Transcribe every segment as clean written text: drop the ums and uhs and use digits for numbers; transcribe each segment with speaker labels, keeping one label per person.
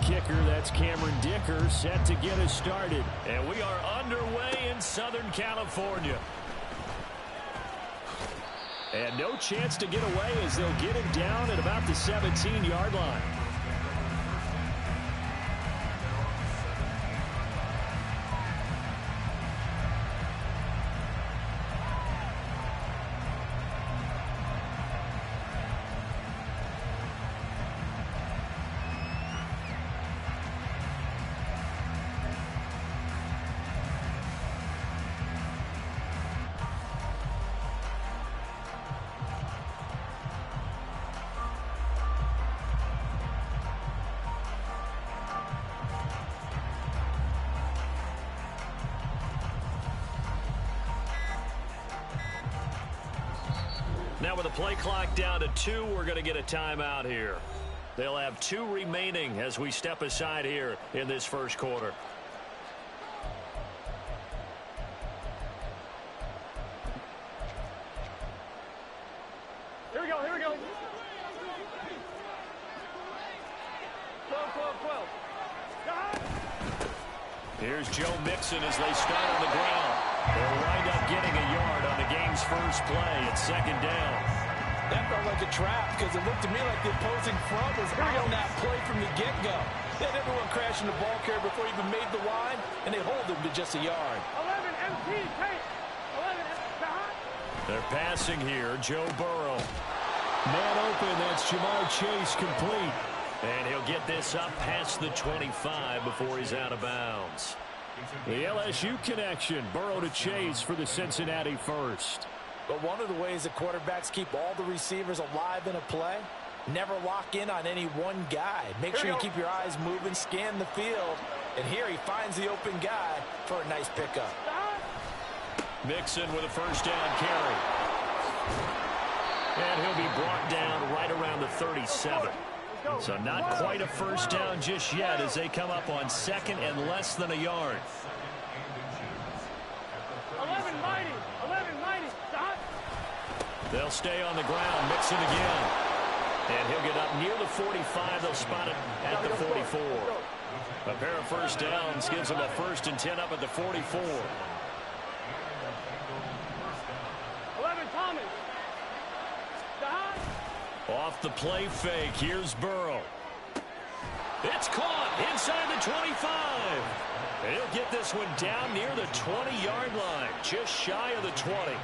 Speaker 1: kicker, that's Cameron Dicker, set to get us started. And we are underway in Southern California. And no chance to get away as they'll get him down at about the 17-yard line. Now with the play clock down to 2, we're going to get a timeout here. They'll have 2 remaining as we step aside here in this first quarter.
Speaker 2: Here we go, here we go. 12, 12, 12.
Speaker 1: Here's Joe Mixon as they start on the ground. They'll wind up getting a yard on the game's first play at second down.
Speaker 3: That felt like a trap because it looked to me like the opposing front was on that play from the get-go. They had everyone crashing the ball carrier before he even made the line, and they hold him to just a yard.
Speaker 2: 11 MT, take. 11 MT.
Speaker 1: They're passing here, Joe Burrow. Man open, that's Jamar Chase complete. And he'll get this up past the 25 before he's out of bounds. The LSU connection, Burrow to Chase for the Cincinnati first.
Speaker 3: But one of the ways that quarterbacks keep all the receivers alive in a play, never lock in on any one guy. Make sure you keep your eyes moving, scan the field. And here he finds the open guy for a nice pickup.
Speaker 1: Mixon with a first down carry. And he'll be brought down right around the 37. So not quite a first down just yet as they come up on second and less than a yard.
Speaker 2: 11 mighty. 11 mighty. Stop.
Speaker 1: They'll stay on the ground. Mixon again. And he'll get up near the 45. They'll spot it at the 44. A pair of first downs gives them a 1st and 10 up at the 44.
Speaker 2: 11 Thomas. Stop.
Speaker 1: Off the play fake, here's Burrow. It's caught inside the 25. He'll get this one down near the 20-yard line, just shy of the 20.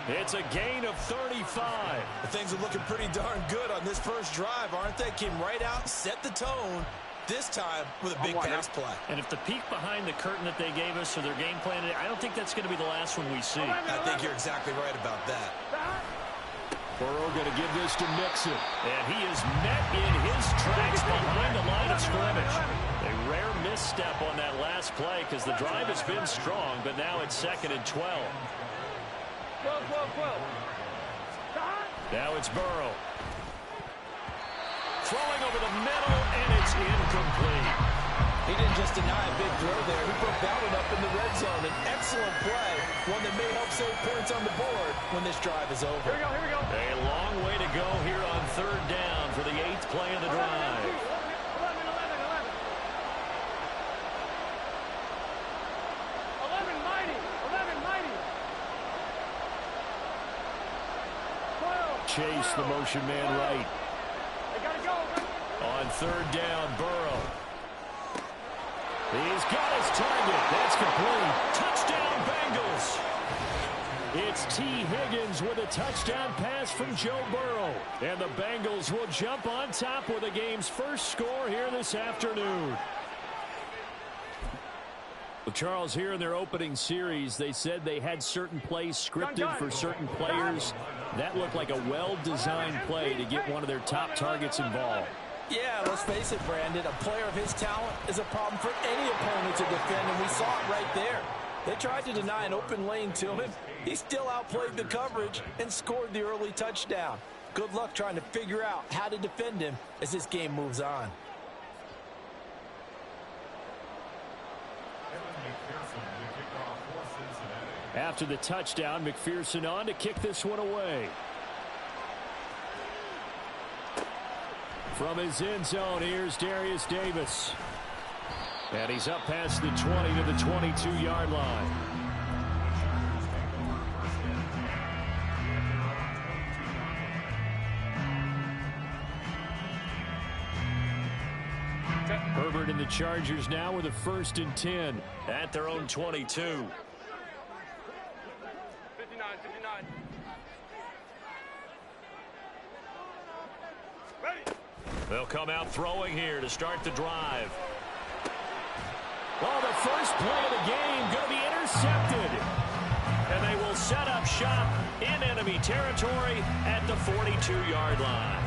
Speaker 1: It's a gain of 35.
Speaker 3: Things are looking pretty darn good on this first drive, aren't they? Came right out, set the tone, this time with a big pass play.
Speaker 1: And if the peek behind the curtain that they gave us or their game plan, I don't think that's going to be the last one we see.
Speaker 3: I think you're exactly right about that.
Speaker 1: Burrow going to give this to Mixon. And he is met in his tracks behind the line of scrimmage. A rare misstep on that last play because the drive has been strong, but now it's 2nd and 12.
Speaker 2: 12, 12, 12.
Speaker 1: Now it's Burrow. Throwing over the middle, and it's incomplete.
Speaker 3: He didn't just deny a big throw there. He put that one up in the red zone. An excellent play, one that may help save points on the board when this drive is over.
Speaker 2: Here we go, here we go.
Speaker 1: A long way to go here on 3rd down for the 8th play of the drive.
Speaker 2: 11, 11, 11. 11 mighty. 11 mighty. 12.
Speaker 1: Chase the motion man right.
Speaker 2: They gotta go.
Speaker 1: On 3rd down, Burrow. He's got his target. That's complete. Touchdown, Bengals. It's T. Higgins with a touchdown pass from Joe Burrow. And the Bengals will jump on top with the game's first score here this afternoon. Well, Charles, here in their opening series, they said they had certain plays scripted for certain players. That looked like a well-designed play to get one of their top targets involved.
Speaker 3: Yeah, let's face it, Brandon. A player of his talent is a problem for any opponent to defend, and we saw it right there. They tried to deny an open lane to him. He still outplayed the coverage and scored the early touchdown. Good luck trying to figure out how to defend him as this game moves on.
Speaker 1: After the touchdown, McPherson on to kick this one away. From his end zone, here's Darius Davis. And he's up past the 20 to the 22-yard line. Herbert and the Chargers now with a 1st and 10 at their own 22.
Speaker 2: 59. Ready.
Speaker 1: They'll come out throwing here to start the drive. Oh, the first play of the game going to be intercepted. And they will set up shop in enemy territory at the 42-yard line.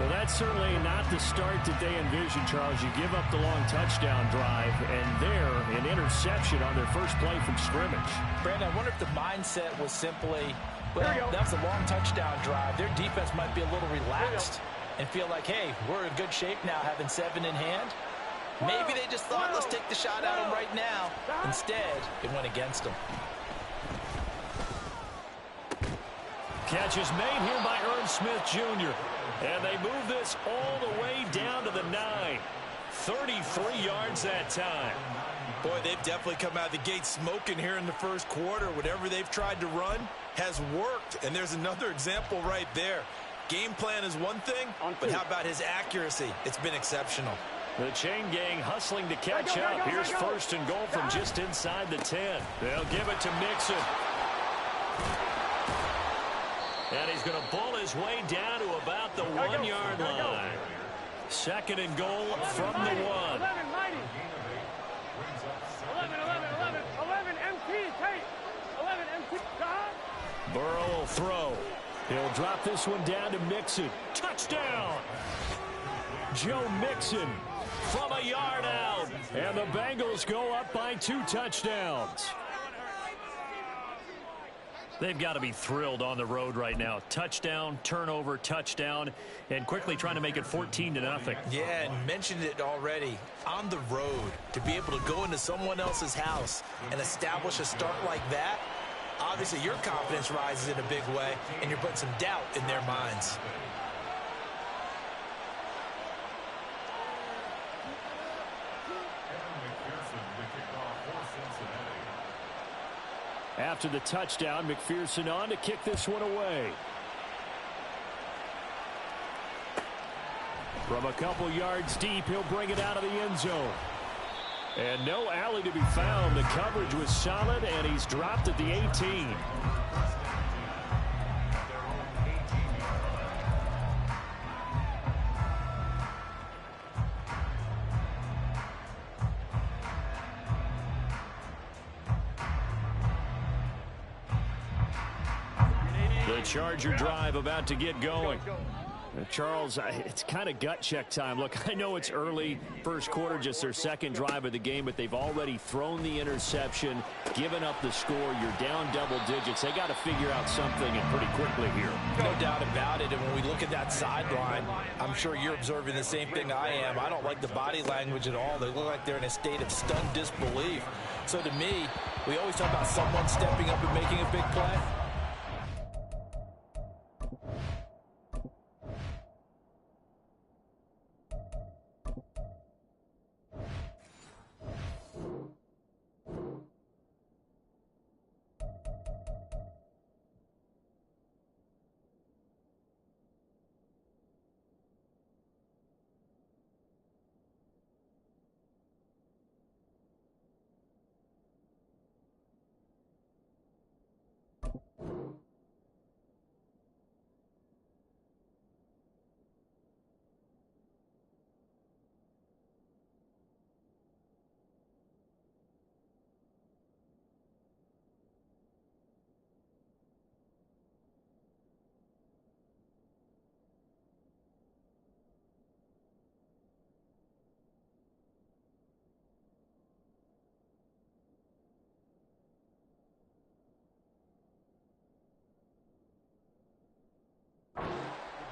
Speaker 1: Well, that's certainly not the start that they envisioned, Charles. You give up the long touchdown drive, and there, an interception on their first play from scrimmage.
Speaker 3: Brandon, I wonder if the mindset was simply, well, that was a long touchdown drive. Their defense might be a little relaxed and feel like, hey, we're in good shape now, having 7 in hand. Maybe they just thought, let's take the shot at them right now. Instead, it went against them.
Speaker 1: Catch is made here by Irv Smith Jr. And they move this all the way down to the 9. 33 yards that time.
Speaker 4: Boy, they've definitely come out of the gate smoking here in the first quarter. Whatever they've tried to run has worked. And there's another example right there. Game plan is one thing, but how about his accuracy? It's been exceptional.
Speaker 1: The chain gang hustling to catch up. Here's 1st and goal from just inside the 10. They'll give it to Mixon. And he's going to bull his way down to about the 1-yard line. 2nd and goal from the 1.
Speaker 2: 11, mighty. 11, MT, Tate. 11, MT, God.
Speaker 1: Burrow will throw. He'll drop this one down to Mixon. Touchdown! Joe Mixon from a yard out. And the Bengals go up by 2 touchdowns. They've got to be thrilled on the road right now. Touchdown, turnover, touchdown, and quickly trying to make it 14-0.
Speaker 4: Yeah, and mentioned it already. On the road, to be able to go into someone else's house and establish a start like that, obviously your confidence rises in a big way, and you're putting some doubt in their minds.
Speaker 1: After the touchdown, McPherson on to kick this one away. From a couple yards deep, he'll bring it out of the end zone. And no alley to be found. The coverage was solid, and he's dropped at the 18. The Charger drive about to get going. Charles, it's kind of gut check time. Look, I know it's early, first quarter, just their 2nd drive of the game, but they've already thrown the interception, given up the score. You're down double digits. They got to figure out something, and pretty quickly here.
Speaker 3: No doubt about it. And when we look at that sideline, I'm sure you're observing the same thing I am. I don't like the body language at all. They look like they're in a state of stunned disbelief. So to me, we always talk about someone stepping up and making a big play.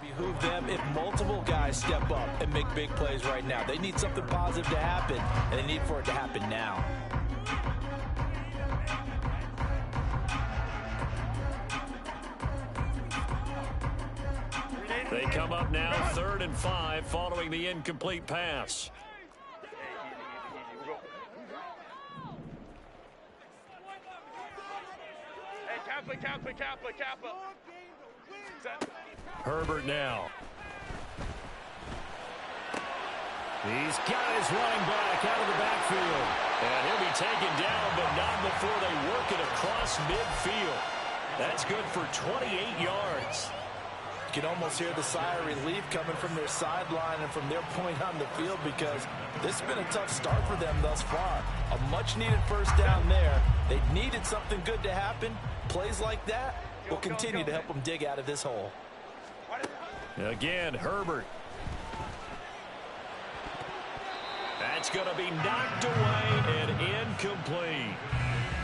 Speaker 3: Behoove them if multiple guys step up and make big plays right now. They need something positive to happen, and they need for it to happen now.
Speaker 1: They come up now 3rd and 5 following the incomplete pass.
Speaker 2: Hey, Kappa.
Speaker 1: Herbert now. He's got his running back out of the backfield. And he'll be taken down, but not before they work it across midfield. That's good for 28 yards.
Speaker 3: You can almost hear the sigh of relief coming from their sideline and from their point on the field, because this has been a tough start for them thus far. A much-needed first down there. They needed something good to happen. Plays like that will continue to help them dig out of this hole.
Speaker 1: Again, Herbert. That's going to be knocked away and incomplete.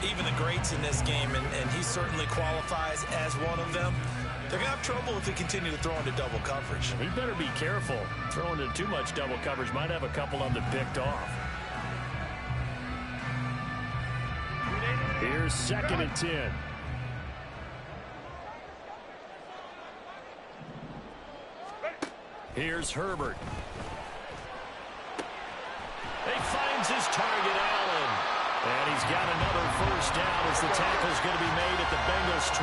Speaker 4: Even the greats in this game, and he certainly qualifies as one of them, they're going to have trouble if they continue to throw into double coverage.
Speaker 1: He better be careful. Throwing into too much double coverage might have a couple of them picked off. Here's 2nd and 10. Here's Herbert. He finds his target, Allen. And he's got another first down as the tackle's going to be made at the Bengals'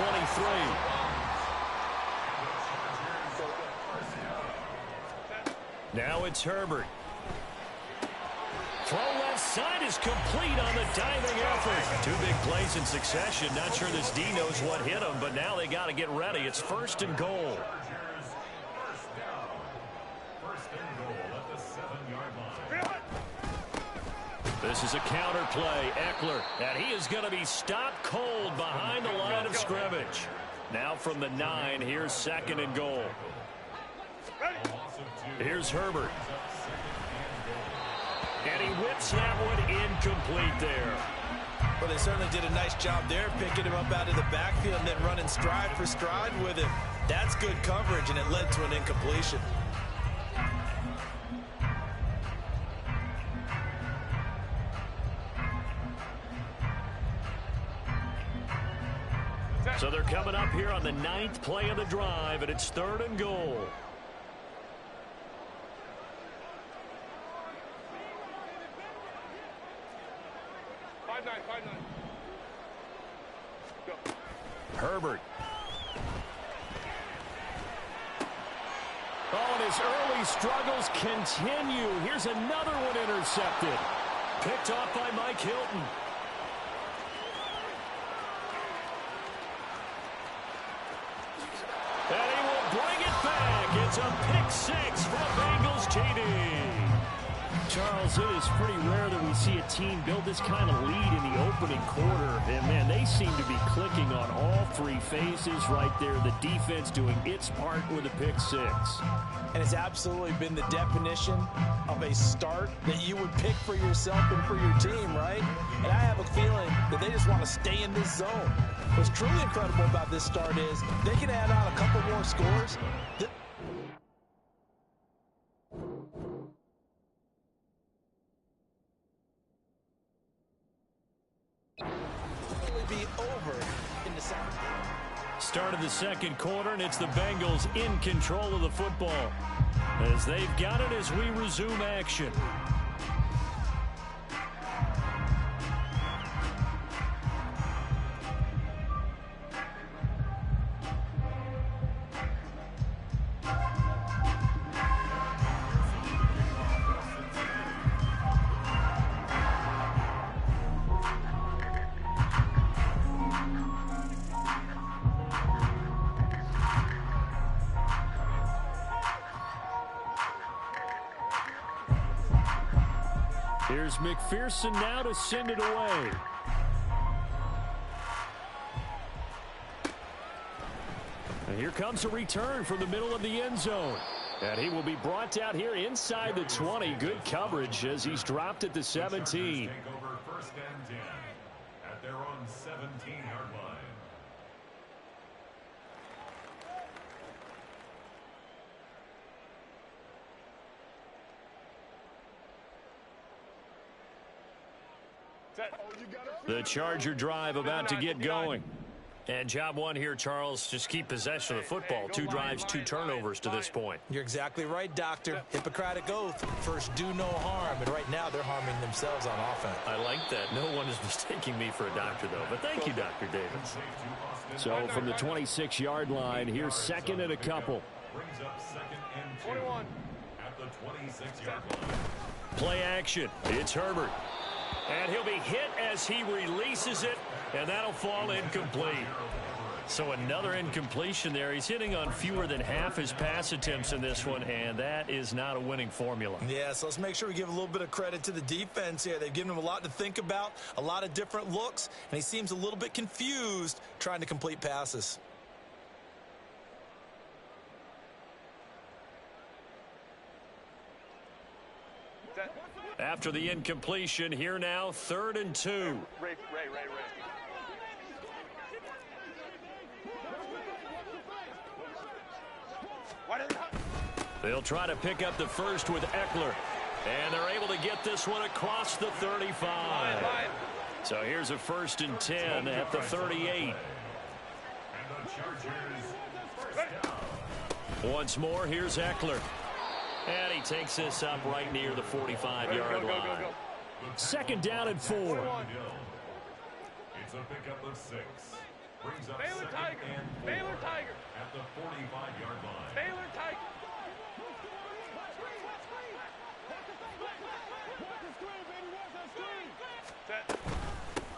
Speaker 1: 23. Now it's Herbert. Throw left side is complete on the diving effort. 2 big plays in succession. Not sure this D knows what hit him, but now they got to get ready. It's 1st and goal. This is a counter play. Eckler, and he is going to be stopped cold behind the line of scrimmage. Now from the 9, here's 2nd and goal. Here's Herbert. And he whips that one incomplete there.
Speaker 4: Well, they certainly did a nice job there, picking him up out of the backfield and then running stride for stride with him. That's good coverage, and it led to an incompletion.
Speaker 1: So they're coming up here on the 9th play of the drive, and it's 3rd and goal. Herbert. Oh, and his early struggles continue. Here's another one intercepted. Picked off by Mike Hilton. And he will bring it back. It's a pick 6 for the Bengals TD. Charles, it is pretty rare that we see a team build this kind of lead in the opening quarter. And, man, they seem to be clicking on all 3 phases right there. The defense doing its part with a pick 6.
Speaker 3: And it's absolutely been the definition of a start that you would pick for yourself and for your team, right? And I have a feeling that they just want to stay in this zone. What's truly incredible about this start is they can add on a couple more scores. Be over in the second.
Speaker 1: Start of the second quarter, and it's the Bengals in control of the football as they've got it as we resume action. Here's McPherson now to send it away. And here comes a return from the middle of the end zone. And he will be brought down here inside the 20. Good coverage as he's dropped at the 17.
Speaker 5: Take over 1st and 10 at their own 17-yard line.
Speaker 1: The Charger drive about to get going. And job one here, Charles, just keep possession of the football. 2 drives, 2 turnovers to this point.
Speaker 4: You're exactly right, Doctor. Hippocratic oath. First, do no harm. And right now, they're harming themselves on offense.
Speaker 1: I like that. No one is mistaking me for a doctor, though. But thank you, Dr. Davis. So from the 26-yard line, here's second and a couple.
Speaker 5: Brings up second and 21 at the 26-yard line.
Speaker 1: Play action. It's Herbert. And he'll be hit as he releases it, and that'll fall incomplete. So another incompletion there. He's hitting on fewer than half his pass attempts in this one, and that is not a winning formula.
Speaker 4: Yeah, so let's make sure we give a little bit of credit to the defense here. They've given him a lot to think about, a lot of different looks, and he seems a little bit confused trying to complete passes.
Speaker 1: After the incompletion, here now, 3rd and 2.
Speaker 2: Ray.
Speaker 1: They'll try to pick up the first with Eckler. And they're able to get this one across the 35. So here's a 1st and 10 at the 38. Once more, here's Eckler. And he takes this up right near the 45-yard line. 2nd down and 4.
Speaker 5: It's a pickup of 6. Brings up
Speaker 2: Baylor
Speaker 5: second
Speaker 2: Tiger.
Speaker 5: and 4
Speaker 2: Baylor Tiger.
Speaker 5: at the 45-yard line.
Speaker 2: Baylor Tiger.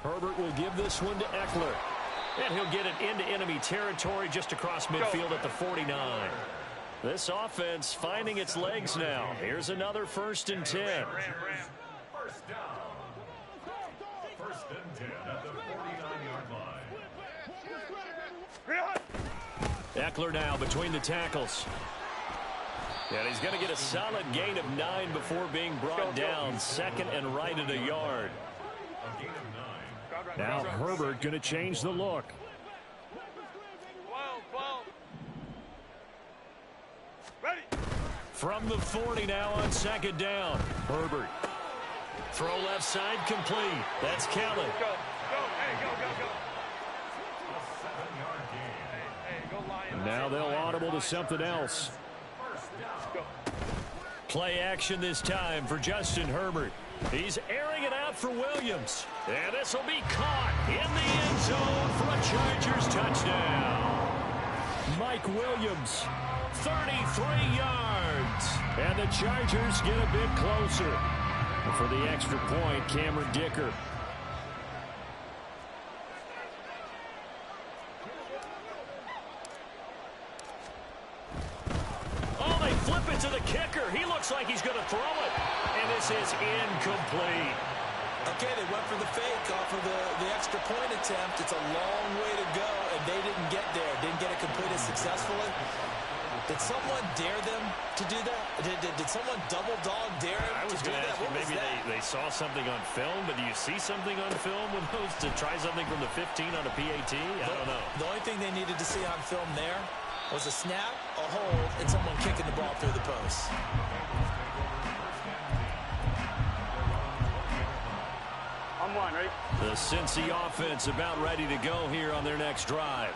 Speaker 1: Herbert will give this one to Eckler. And he'll get it into enemy territory just across midfield at the 49. This offense finding its legs now. Here's another 1st and 10.
Speaker 5: First down. 1st and 10 at the 49-yard line.
Speaker 1: Eckler now between the tackles. And he's going to get a solid gain of 9 before being brought down. 2nd and right at a yard.
Speaker 5: A gain of 9.
Speaker 1: Now Herbert going to change the look.
Speaker 2: 12. Ready.
Speaker 1: From the 40 now on 2nd down. Herbert. Throw left side complete. That's Kelly.
Speaker 2: Go. Hey, go.
Speaker 5: A 7-yard gain.
Speaker 2: Hey, go Lions.
Speaker 1: Now they'll audible to something else.
Speaker 2: Go.
Speaker 1: Play action this time for Justin Herbert. He's airing it out for Williams. And this will be caught in the end zone for a Chargers touchdown. Mike Williams, 33 yards. And the Chargers get a bit closer. And for the extra point, Cameron Dicker. Oh, they flip it to the kicker. He looks like he's going to throw it. And this is incomplete.
Speaker 4: Okay, they went for the fake off of the extra point attempt. It's a long way to go, and they didn't get there. Didn't get it completed successfully. Did someone dare them to do that? Did someone double dog dare them
Speaker 1: I was
Speaker 4: to do
Speaker 1: going to
Speaker 4: that?
Speaker 1: ask you, maybe they saw something on film, but do you see something on film with those to try something from the 15 on a PAT? I don't know.
Speaker 4: The only thing they needed to see on film there was a snap, a hold, and someone kicking the ball through the post.
Speaker 2: I'm one, right?
Speaker 1: The Cincy offense about ready to go here on their next drive.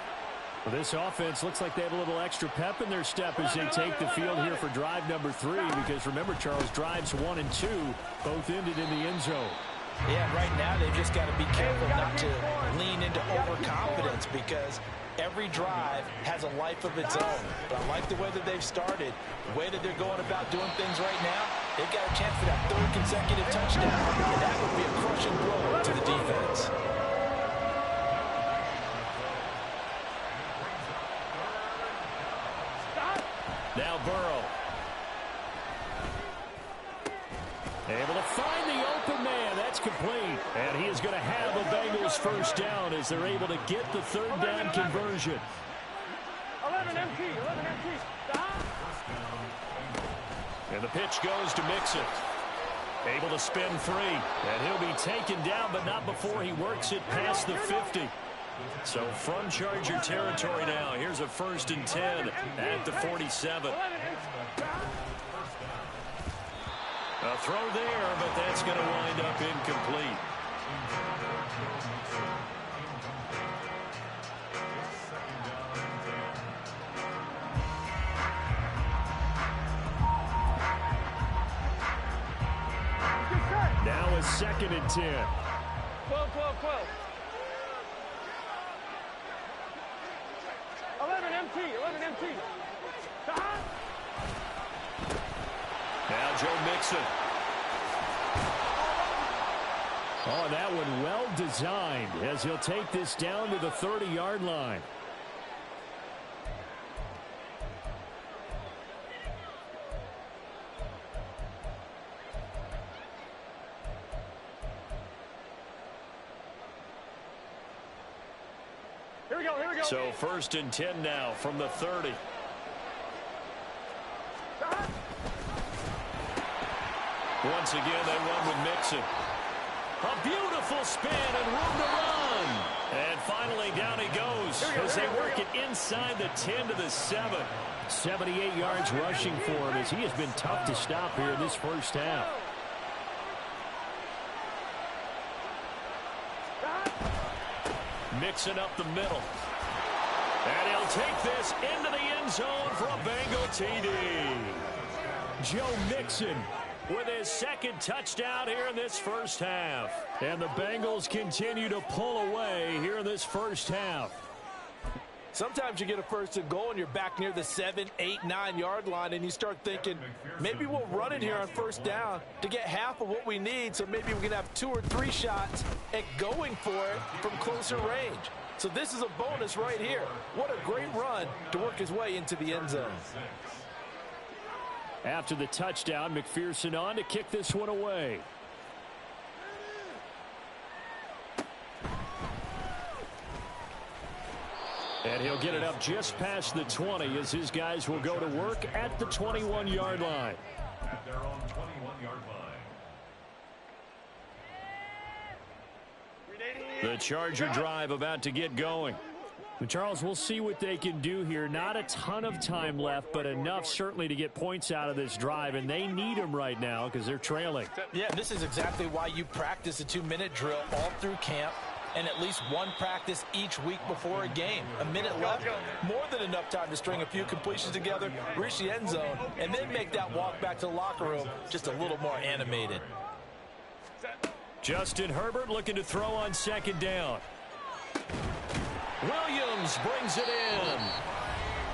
Speaker 1: Well, this offense looks like they have a little extra pep in their step as they take the field here for drive number 3, because remember, Charles, drives 1 and 2 both ended in the end zone.
Speaker 4: Yeah, right now they've just got to be careful not to lean into overconfidence, because every drive has a life of its own. But I like the way that they've started, the way that they're going about doing things right now. They've got a chance for that 3rd consecutive touchdown, and that would be a crushing blow to the defense.
Speaker 1: Now Burrow. Able to find the open man. That's complete. And he is going to have a Bengals first down as they're able to get the 3rd down conversion.
Speaker 2: 11 MT. Stop.
Speaker 1: And the pitch goes to Mixon. Able to spin 3. And he'll be taken down, but not before he works it past the 50. So from Charger territory now, here's a 1st and 10 at the 47. A throw there, but that's going to wind up incomplete. 2nd and 10.
Speaker 2: 12, 12, 12. 11 MT, 11 MT.
Speaker 1: Now Joe Mixon. Oh, that one well designed as he'll take this down to the 30-yard line.
Speaker 2: Here we go, here we go.
Speaker 1: So 1st and 10 now from the 30. Once again, they run with Mixon. A beautiful spin and room to run. And finally, down he goes as they work it inside the 10 to the 7. 78 yards rushing for him as he has been tough to stop here in this first half. Mixing up the middle. And he'll take this into the end zone for a Bengal TD. Joe Mixon with his 2nd touchdown here in this first half. And the Bengals continue to pull away here in this first half.
Speaker 3: Sometimes you get a 1st and goal and you're back near the 7, 8, 9-yard line and you start thinking, maybe we'll run it here on 1st down to get half of what we need, so maybe we can have 2 or 3 shots at going for it from closer range. So this is a bonus right here. What a great run to work his way into the end zone.
Speaker 1: After the touchdown, McPherson on to kick this one away. And he'll get it up just past the 20 as his guys will go to work at the 21-yard line.
Speaker 5: At their own 21-yard line.
Speaker 1: The Charger drive about to get going. And Charles, we'll see what they can do here. Not a ton of time left, but enough certainly to get points out of this drive, and they need them right now because they're trailing.
Speaker 3: Yeah, this is exactly why you practice a 2-minute drill all through camp and at least one practice each week before a game. A minute left, more than enough time to string a few completions together, reach the end zone, and then make that walk back to the locker room just a little more animated.
Speaker 1: Justin Herbert looking to throw on 2nd down. Williams brings it in.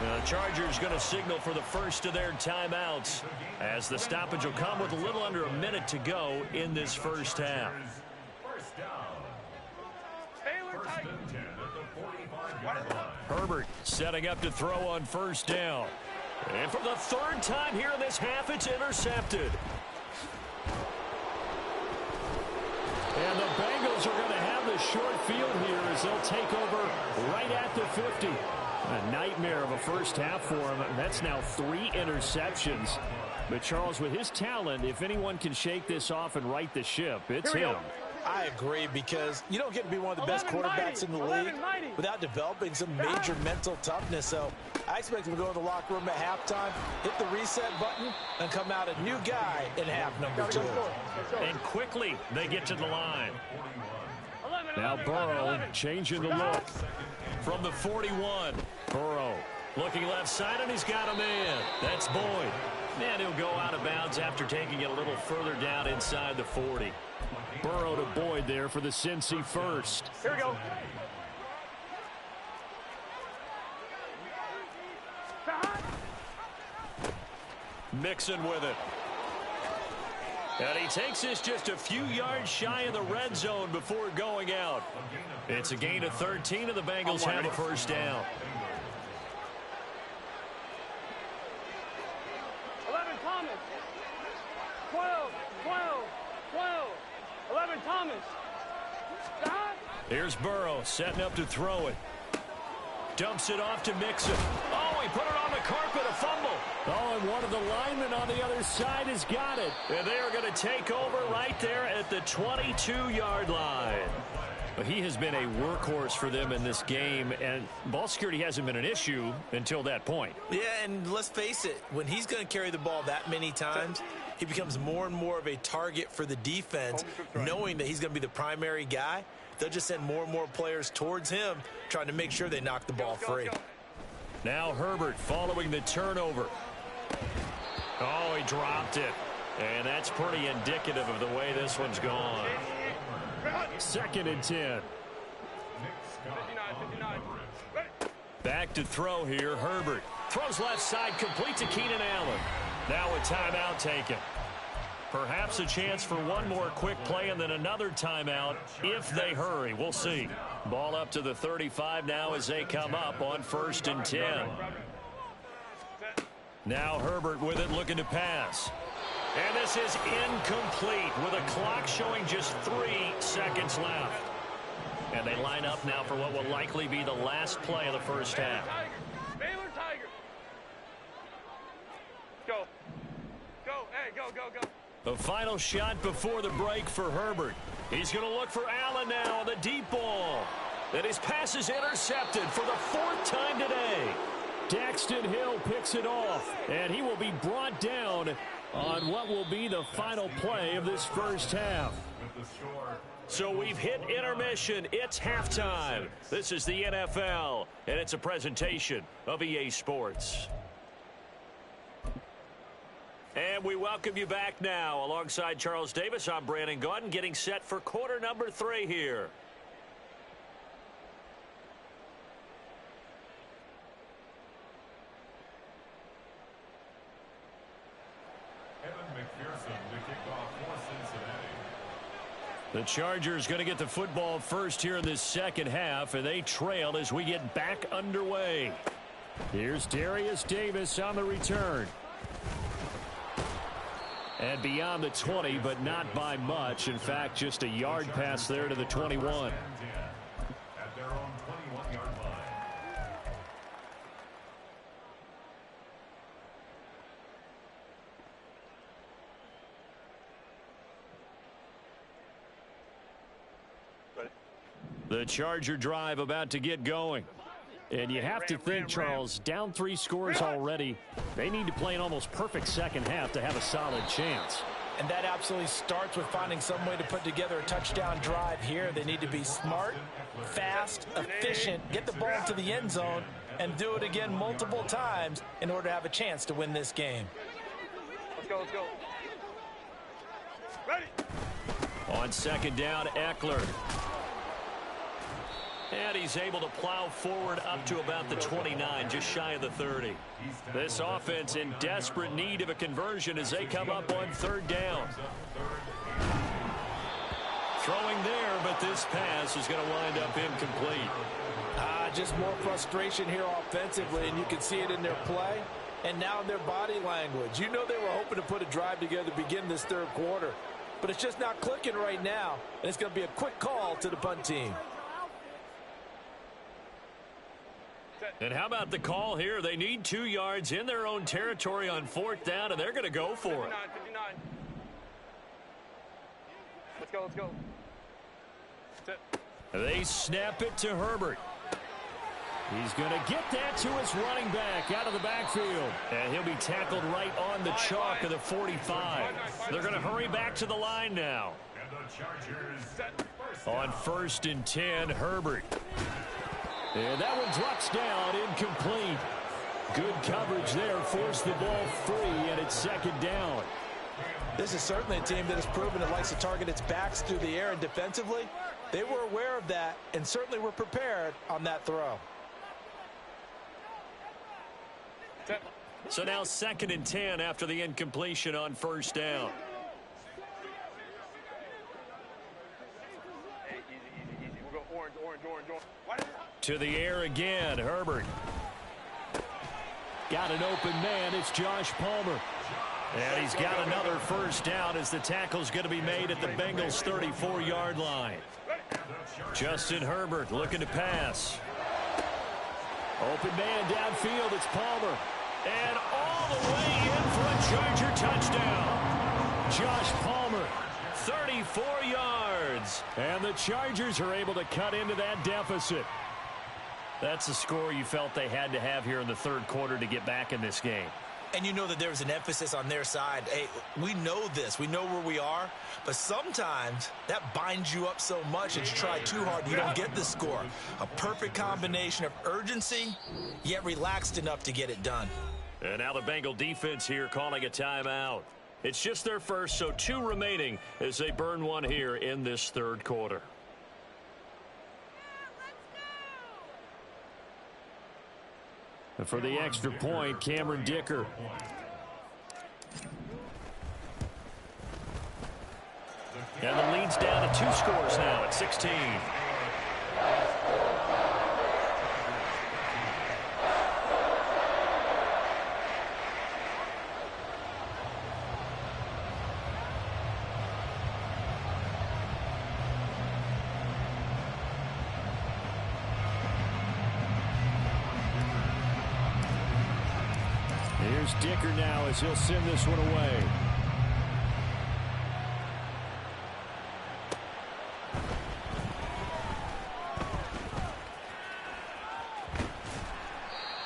Speaker 1: The Chargers going to signal for the first of their timeouts as the stoppage will come with a little under a minute to go in this first half.
Speaker 5: First down. First and 10 at the 45-yard line.
Speaker 1: Herbert setting up to throw on 1st down. And for the 3rd time here in this half, it's intercepted. And the Bengals are going to have the short field here as they'll take over right at the 50. A nightmare of a first half for him. That's now 3 interceptions. But Charles, with his talent, if anyone can shake this off and right the ship, it's him.
Speaker 3: I agree, because you don't get to be one of the best quarterbacks in the league without developing some major mental toughness. So I expect him to go in the locker room at halftime, hit the reset button, and come out a new guy in half number 2.
Speaker 1: And quickly they get to the line. Now Burrow changing the look from the 41. Burrow looking left side, and he's got him in. That's Boyd. And he'll go out of bounds after taking it a little further down inside the 40. Burrow to Boyd there for the Cincy first.
Speaker 2: Here we go.
Speaker 1: Mixon with it. And he takes this just a few yards shy of the red zone before going out. It's a gain of 13, and the Bengals have a first down.
Speaker 2: 11 Thomas. 12, 12, 12. 11 Thomas. Stop.
Speaker 1: Here's Burrow setting up to throw it. Dumps it off to Mixon. Oh, he put it on the carpet, a fumble. Oh, and one of the linemen on the other side has got it. And they are going to take over right there at the 22-yard line. But he has been a workhorse for them in this game, and ball security hasn't been an issue until that point.
Speaker 4: Yeah, and let's face it, when he's going to carry the ball that many times, he becomes more and more of a target for the defense, knowing that he's going to be the primary guy. They'll just send more and more players towards him, trying to make sure they knock the ball free.
Speaker 1: Now Herbert following the turnover. Oh, he dropped it. And that's pretty indicative of the way this one's gone. 2nd and 10. Back to throw here. Herbert throws left side, complete to Keenan Allen. Now a timeout taken. Perhaps a chance for one more quick play and then another timeout if they hurry. We'll see. Ball up to the 35 now as they come up on 1st and 10. Now Herbert with it, looking to pass. And this is incomplete with a clock showing just 3 seconds left. And they line up now for what will likely be the last play of the first half.
Speaker 2: Baylor Tiger. Go. Go. Hey, go, go, go.
Speaker 1: The final shot before the break for Herbert. He's going to look for Allen now on the deep ball. And his pass is intercepted for the 4th time today. Daxton Hill picks it off, and he will be brought down on what will be the final play of this first half. So we've hit intermission. It's halftime. This is the NFL, and it's a presentation of EA Sports. And we welcome you back now. Alongside Charles Davis, I'm Brandon Gaudin, getting set for quarter number 3 here. The Chargers going to get the football first here in this second half, and they trail as we get back underway. Here's Darius Davis on the return. And beyond the 20, but not by much. In fact, just a yard pass there to the 21.
Speaker 5: At their own 21-yard line.
Speaker 1: The Charger drive about to get going. And you have to think, Charles, down 3 scores already. They need to play an almost perfect second half to have a solid chance.
Speaker 3: And that absolutely starts with finding some way to put together a touchdown drive here. They need to be smart, fast, efficient, get the ball to the end zone, and do it again multiple times in order to have a chance to win this game.
Speaker 2: Let's go, let's go. Ready.
Speaker 1: On 2nd down, Eckler. And he's able to plow forward up to about the 29, just shy of the 30. This offense in desperate need of a conversion as they come up on 3rd down. Throwing there, but this pass is going to wind up incomplete.
Speaker 3: Just more frustration here offensively, and you can see it in their play and now in their body language. You know they were hoping to put a drive together to begin this 3rd quarter, but it's just not clicking right now, and it's going to be a quick call to the punt team.
Speaker 1: And how about the call here? They need 2 yards in their own territory on 4th down, and they're going to go for it.
Speaker 2: 59. Let's go, let's go.
Speaker 1: They snap it to Herbert. He's going to get that to his running back out of the backfield. And he'll be tackled right on the chalk of the 45. They're going to hurry back to the line now.
Speaker 5: And the Chargers
Speaker 1: On 1st and 10, Herbert. And that one drops down, incomplete. Good coverage there, forced the ball free, and it's 2nd down.
Speaker 3: This is certainly a team that has proven it likes to target its backs through the air, and defensively, they were aware of that and certainly were prepared on that throw.
Speaker 1: So now 2nd and 10 after the incompletion on 1st down.
Speaker 2: Hey, easy. We'll go orange.
Speaker 1: To the air again, Herbert. Got an open man, it's Josh Palmer. And he's got another 1st down as the tackle's going to be made at the Bengals' 34-yard line. Justin Herbert looking to pass. Open man downfield, it's Palmer. And all the way in for a Charger touchdown. Josh Palmer, 34 yards. And the Chargers are able to cut into that deficit. That's the score you felt they had to have here in the 3rd quarter to get back in this game.
Speaker 4: And you know that there's an emphasis on their side. Hey, we know this. We know where we are. But sometimes that binds you up so much that you try too hard, you don't get the score. A perfect combination of urgency, yet relaxed enough to get it done.
Speaker 1: And now the Bengal defense here calling a timeout. It's just their first, so 2 remaining as they burn one here in this third quarter. And for the extra point, Cameron Dicker. And the lead's down to 2 scores now at 16. Here's Dicker now as he'll send this one away.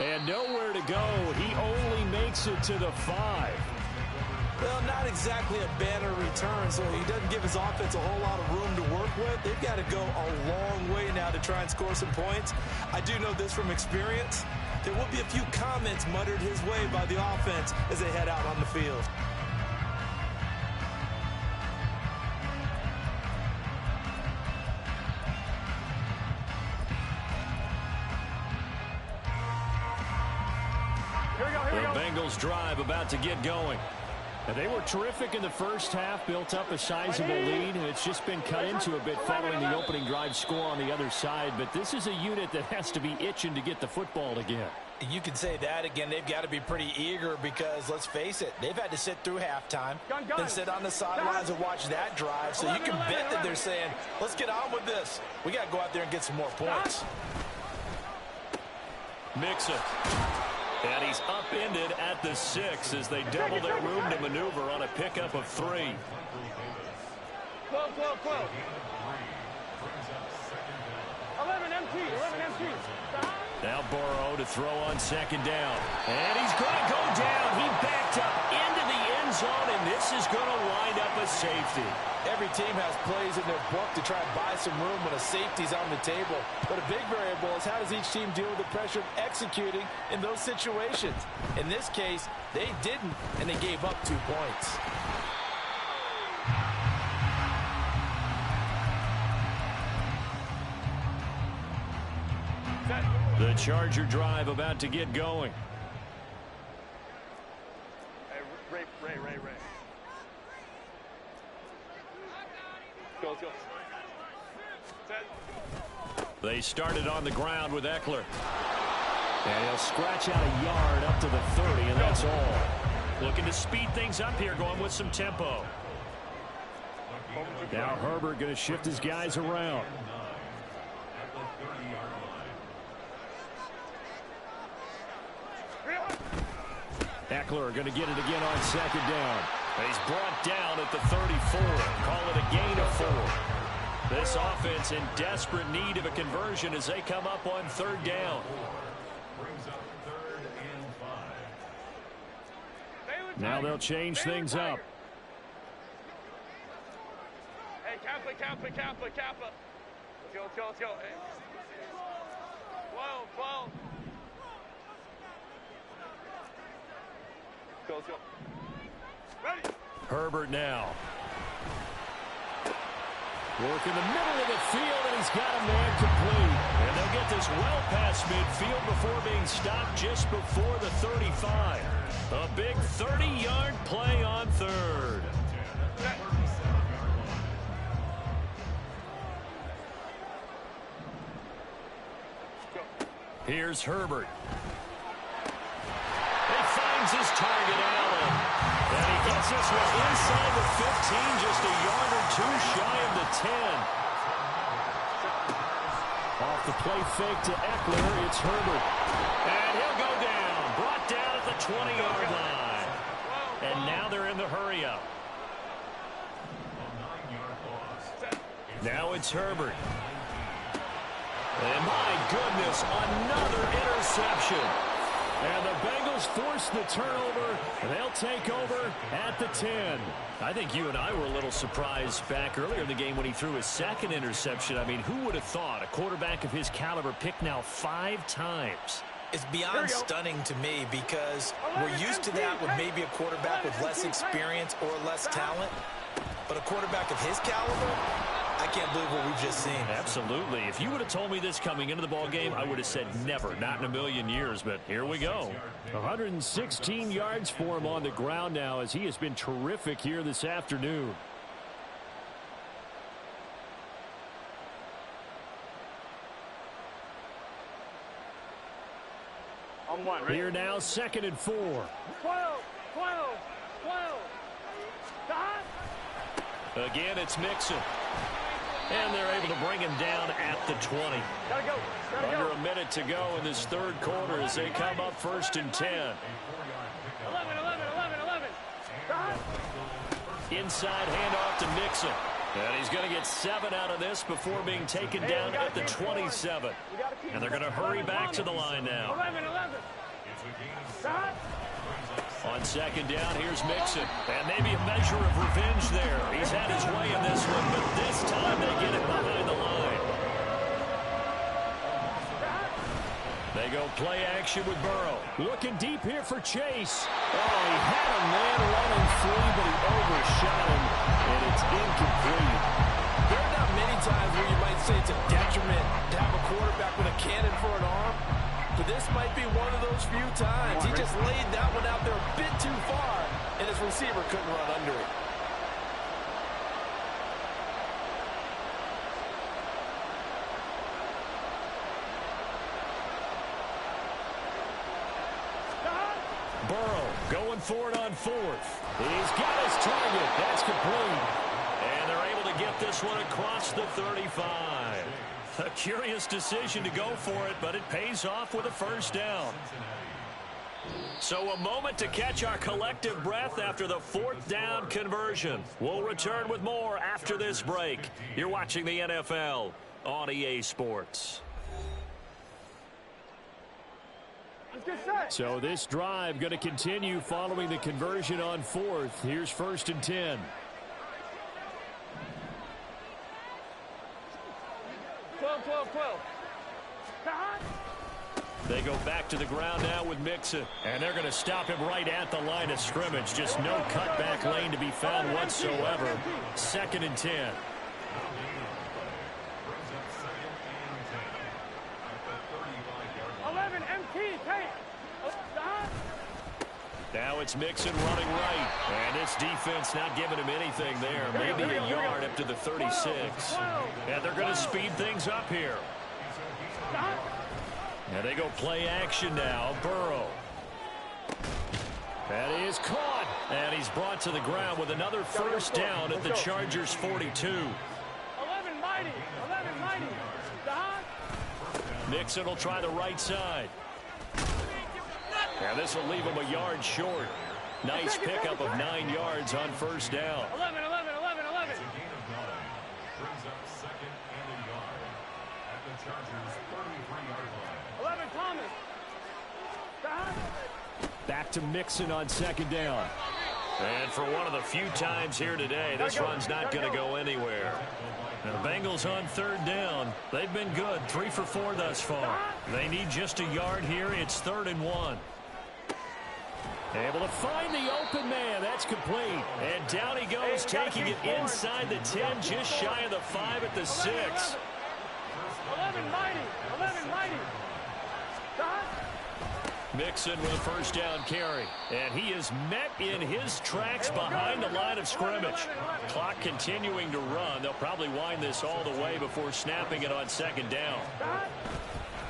Speaker 1: And nowhere to go. He only makes it to the 5.
Speaker 3: Well, not exactly a banner return, so he doesn't give his offense a whole lot of room to work with. They've got to go a long way now to try and score some points. I do know this from experience. There will be a few comments muttered his way by the offense as they head out on the field.
Speaker 1: The Bengals drive about to get going. And they were terrific in the first half, built up a sizable lead, and it's just been cut into a bit following the opening drive score on the other side. But this is a unit that has to be itching to get the football again.
Speaker 3: You can say that again. They've got to be pretty eager because, let's face it, they've had to sit through halftime, then sit on the sidelines and watch that drive. So you can bet that they're saying, let's get on with this. We got to go out there and get some more points.
Speaker 1: Mix it. And he's upended at the 6 as they double their room to maneuver on a pickup of 3.
Speaker 2: 12. 11 MT.
Speaker 1: Now Burrow to throw on second down. And he's going to go down. He backed up into the end zone, and this is going to wind up a safety.
Speaker 3: Every team has plays in their book to try and buy some room when a safety's on the table. But a big variable is how does each team deal with the pressure of executing in those situations. In this case, they didn't, and they gave up 2 points.
Speaker 1: The Charger drive about to get going.
Speaker 2: Hey, Ray. Let's go. Set.
Speaker 1: They started on the ground with Eckler. And he'll scratch out a yard up to the 30, and that's all. Looking to speed things up here, going with some tempo. Now Herbert going to shift his guys around. Eckler going to get it again on second down. And he's brought down at the 34. Call it a gain of 4. This offense in desperate need of a conversion as they come up on third down. Now they'll change things up.
Speaker 2: Hey, Kappa. Let's go. Hey. 12. Let's go. Ready.
Speaker 1: Herbert now. Work in the middle of the field, and he's got a man complete. And they'll get this well past midfield before being stopped just before the 35. A big 30-yard play on third. Here's Herbert. He finds his target, Allen. And he gets this one inside the 15, just a yard or 2 shy of the 10. Off the play fake to Eckler, it's Herbert. And he'll go down. Brought down at the 20-yard line. And now they're in the hurry-up. Now it's Herbert. And my goodness, another interception. And the Bengals force the turnover. They'll take over at the 10. I think you and I were a little surprised back earlier in the game when he threw his second interception. I mean, who would have thought a quarterback of his caliber picked now 5 times?
Speaker 4: It's beyond stunning to me because we're used to that with maybe a quarterback with less experience or less talent. But a quarterback of his caliber, I can't believe what we've just seen.
Speaker 1: Absolutely. If you would have told me this coming into the ball game, I would have said never, not in a million years. But here we go. 116 yards for him on the ground now as he has been terrific here this afternoon.
Speaker 2: On one, right?
Speaker 1: Here now, 2nd and 4.
Speaker 2: 12, 12, 12. Stop.
Speaker 1: Again, it's Mixon. And they're able to bring him down at the 20.
Speaker 2: Gotta go. Gotta
Speaker 1: Under
Speaker 2: go.
Speaker 1: a minute to go in this third quarter as they come up 1st and 10.
Speaker 2: 11. Stop.
Speaker 1: Inside handoff to Mixon. And he's going to get 7 out of this before being taken down at the 27. And they're going to hurry back to the line now.
Speaker 2: 11. Stop.
Speaker 1: On 2nd down, here's Mixon. And maybe a measure of revenge there. He's had his way in this one, but this time they get it behind the line. They go play action with Burrow. Looking deep here for Chase. Oh, he had a man running free, but he overshot him, and it's incomplete.
Speaker 3: There are not many times where you might say it's a detriment to have a quarterback with a cannon for an arm, but this might be one of those few times. He just laid that one out there a bit too far, and his receiver couldn't run under it.
Speaker 1: Burrow going for it on 4th. He's got his target. That's complete. And they're able to get this one across the 35. A curious decision to go for it, but it pays off with a 1st down. So a moment to catch our collective breath after the 4th down conversion. We'll return with more after this break. You're watching the NFL on EA Sports. So this drive going to continue following the conversion on 4th. Here's 1st and 10.
Speaker 2: 12.
Speaker 1: They go back to the ground now with Mixon. And they're going to stop him right at the line of scrimmage. Just no cutback lane to be found whatsoever. 2nd and 10.
Speaker 2: 11 MT, take. Stop.
Speaker 1: Now it's Mixon running right. And this defense not giving him anything there. Maybe a yard up to the 36. And they're going to speed things up here. And they go play action now. Burrow. That is caught. And he's brought to the ground with another 1st down at the Chargers' 42.
Speaker 2: 11 mighty. Stop.
Speaker 1: Mixon will try the right side. And this will leave him a yard short. Nice pickup of 9 yards on 1st down.
Speaker 2: 11.
Speaker 5: Brings up 2nd and a yard at the Chargers' 33-yard line.
Speaker 2: 11 Thomas. Stop.
Speaker 1: Back to Mixon on 2nd down. And for one of the few times here today, this run's not going to go anywhere. The Bengals on 3rd down. They've been good, 3 for 4 thus far. They need just a yard here. It's 3rd and 1. Able to find the open man. That's complete. And down he goes, taking it inside the 10, just shy of the 5 at the 6.
Speaker 2: 11 mighty. Stop.
Speaker 1: Mixon with a 1st down carry. And he is met in his tracks behind the line of scrimmage. Clock continuing to run. They'll probably wind this all the way before snapping it on 2nd down.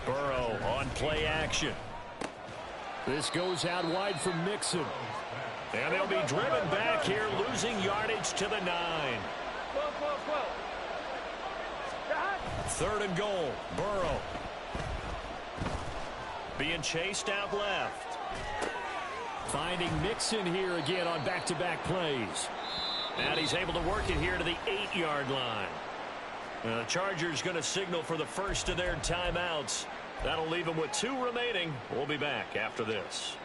Speaker 1: Burrow on play action. This goes out wide for Mixon. And they'll be driven back here, losing yardage to the 9.
Speaker 2: 12. Stop.
Speaker 1: 3rd and goal. Burrow. Being chased out left. Finding Mixon here again on back-to-back plays. And he's able to work it here to the 8-yard line. The Chargers going to signal for the first of their timeouts. That'll leave them with 2 remaining. We'll be back after this.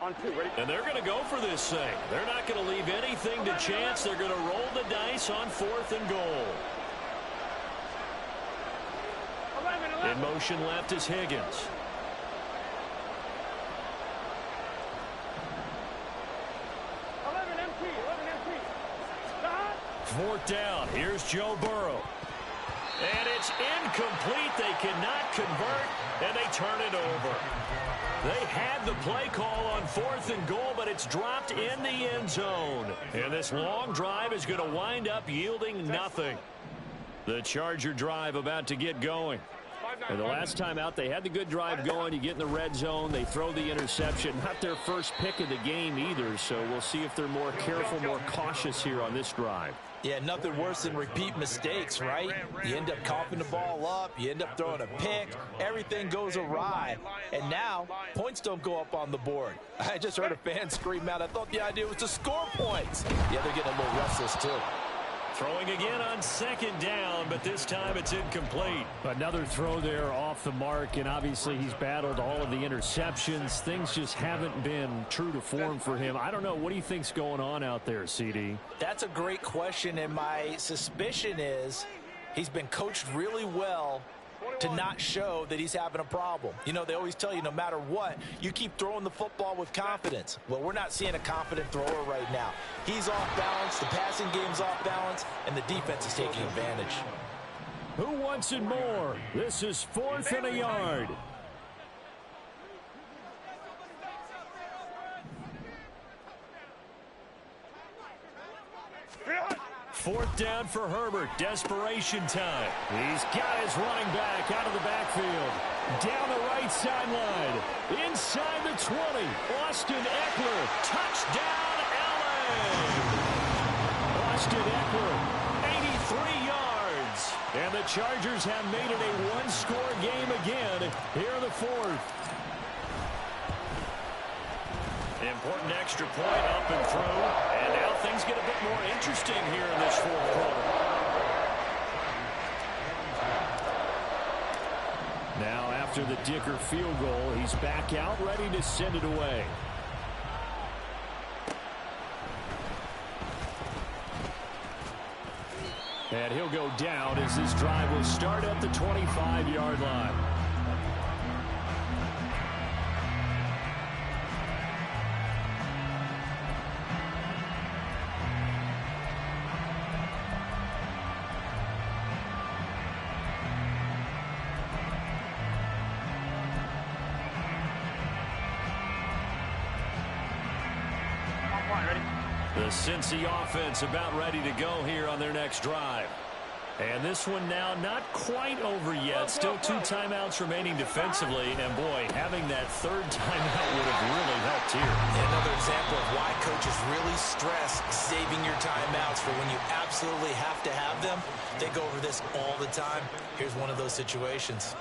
Speaker 2: On 2, ready?
Speaker 1: And they're going to go for this thing. They're not going to leave anything to chance. They're going to roll the dice on 4th and goal.
Speaker 2: 11.
Speaker 1: In motion left is Higgins.
Speaker 2: 11 MT. 11 MT.
Speaker 1: 4th down. Here's Joe Burrow. And it's incomplete. They cannot convert, and they turn it over. They had the play call on 4th and goal, but it's dropped in the end zone. And this long drive is going to wind up yielding nothing. The Charger drive about to get going. And the last time out, they had the good drive going. You get in the red zone, they throw the interception. Not their first pick of the game either, so we'll see if they're more careful, more cautious here on this drive.
Speaker 3: Yeah, nothing worse than repeat mistakes, right? You end up coughing the ball up, you end up throwing a pick, everything goes awry, and now points don't go up on the board. I just heard a fan scream out, I thought the idea was to score points. Yeah, they're getting a little restless too.
Speaker 1: Throwing again on 2nd down, but this time it's incomplete.
Speaker 6: Another throw there off the mark, and obviously he's battled all of the interceptions. Things just haven't been true to form for him. I don't know. What do you think's going on out there, CD?
Speaker 3: That's a great question, and my suspicion is he's been coached really well to not show that he's having a problem. You know, they always tell you no matter what, you keep throwing the football with confidence. Well, we're not seeing a confident thrower right now. He's off balance, the passing game's off balance, and the defense is taking advantage.
Speaker 6: Who wants it more? This is 4th and a yard.
Speaker 1: Fourth down for Herbert. Desperation time. He's got his running back out of the backfield. Down the right sideline. Inside the 20. Austin Eckler. Touchdown, LA. Austin Eckler, 83 yards. And the Chargers have made it a one-score game again here in the 4th. Important extra point up and through. And now things get a bit more interesting here in this 4th quarter.
Speaker 6: Now after the Dicker field goal, he's back out ready to send it away. And he'll go down as this drive will start at the 25-yard line.
Speaker 1: The Cincy offense about ready to go here on their next drive. And this one now not quite over yet. Still 2 timeouts remaining defensively. And, boy, having that 3rd timeout would have really helped here.
Speaker 3: Another example of why coaches really stress saving your timeouts for when you absolutely have to have them. They go over this all the time. Here's one of those situations.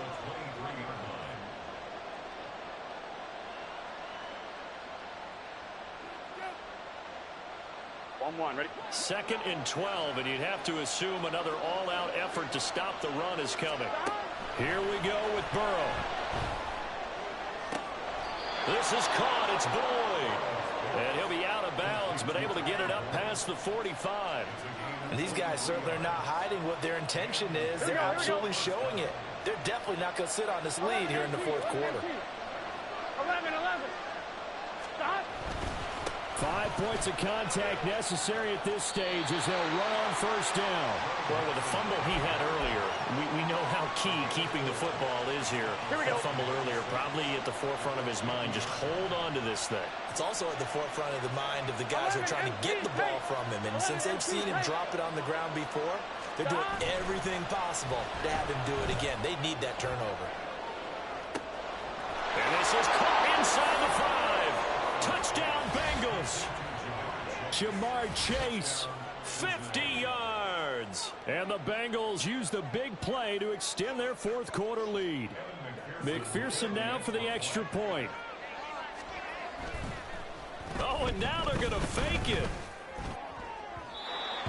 Speaker 2: 1-1, ready?
Speaker 1: 2nd and 12, and you'd have to assume another all-out effort to stop the run is coming. Here we go with Burrow. This is caught. It's Boyd. And he'll be out of bounds, but able to get it up past the 45.
Speaker 3: And these guys certainly are not hiding what their intention is. They're absolutely showing it. They're definitely not going to sit on this lead here in the 4th quarter.
Speaker 2: 11. Stop.
Speaker 1: 5 points of contact necessary at this stage as they'll run on 1st down. Well, with the fumble he had earlier, we know how key keeping the football is here. That fumble earlier probably at the forefront of his mind. Just hold on to this thing.
Speaker 3: It's also at the forefront of the mind of the guys who are trying to get the ball from him. And since they've seen him drop it on the ground before, they're doing everything possible to have him do it again. They need that turnover.
Speaker 1: And this is caught inside the 5. Touchdown, Bengals. Jamar Chase, 50 yards. And the Bengals use the big play to extend their 4th quarter lead. McPherson now for the extra point. Oh, and now they're going to fake it.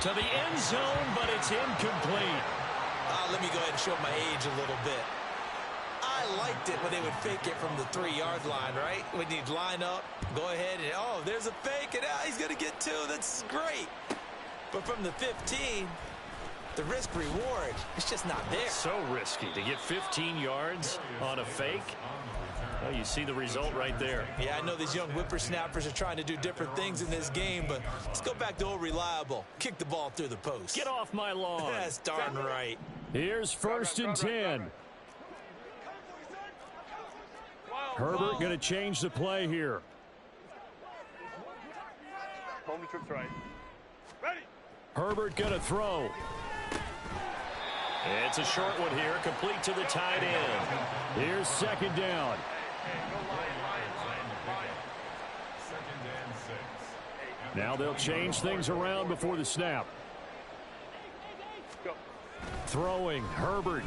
Speaker 1: To the end zone, but it's incomplete.
Speaker 3: Let me go ahead and show my age a little bit. I
Speaker 4: liked it when they would fake it from the 3-yard line, right? When you'd line up, go ahead, and, oh, there's a fake, and he's going to get 2. That's great. But from the 15, the risk-reward, it's just not there.
Speaker 1: So risky to get 15 yards on a fake. Well, you see the result right there.
Speaker 4: Yeah, I know these young whippersnappers are trying to do different things in this game, but let's go back to old reliable. Kick the ball through the post.
Speaker 1: Get off my lawn.
Speaker 4: That's darn right.
Speaker 6: Here's 1st and 10. Herbert going to change the play here.
Speaker 2: Home the trips right. Ready.
Speaker 6: Herbert going to throw.
Speaker 1: It's a short one here, complete to the tight end.
Speaker 6: Here's 2nd down. Now they'll change things around before the snap. Throwing, Herbert.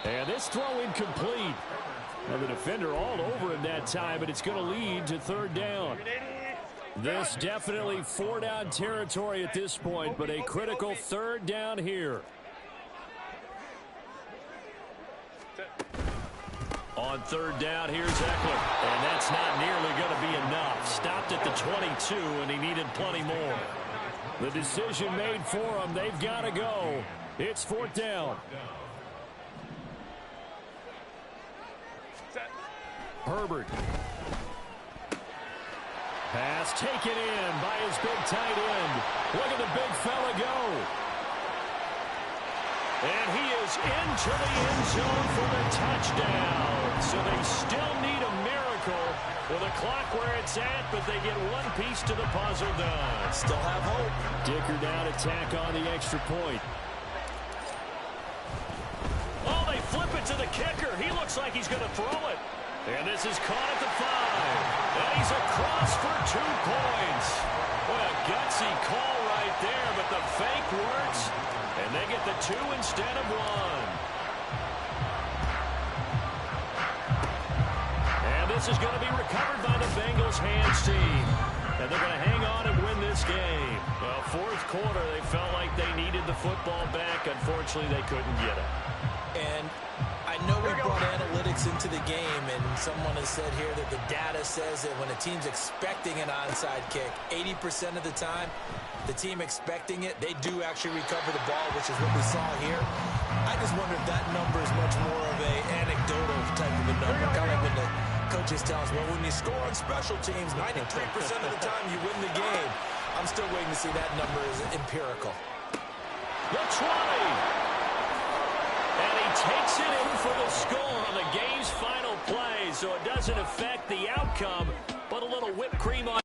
Speaker 6: And this throw incomplete. Now the defender all over him that time, but it's going to lead to 3rd down. This definitely 4-down territory at this point, but a critical 3rd down here.
Speaker 1: On 3rd down, here's Eckler. And that's not nearly going to be enough. Stopped at the 22, and he needed plenty more.
Speaker 6: The decision made for them. They've got to go. It's 4th down. Herbert. Pass taken in by his big tight end. Look at the big fella go.
Speaker 1: And he is into the end zone for the touchdown. So they still need a miracle with the clock where it's at, but they get one piece to the puzzle done.
Speaker 4: Still have hope.
Speaker 6: Dicker down attack on the extra point.
Speaker 1: Oh, they flip it to the kicker. He looks like he's going to throw it. And this is caught at the 5. And he's across for 2 points. What a gutsy call right there, but the fake works. And they get the 2 instead of 1. And this is going to be recovered by the Bengals hands team. And they're going to hang on and win this game. Well, 4th quarter, they felt like they needed the football back. Unfortunately, they couldn't get it.
Speaker 4: And I know we brought analytics into the game, and someone has said here that the data says that when a team's expecting an onside kick, 80% of the time, the team expecting it, they do actually recover the ball, which is what we saw here. I just wonder if that number is much more of a anecdotal type of a number, kind of when the coaches tell us, well, when you score on special teams, 93% of the time you win the game. I'm still waiting to see that number is empirical.
Speaker 1: The 20. And he takes it in for the score on the game's final play, so it doesn't affect the outcome, but a little whipped cream on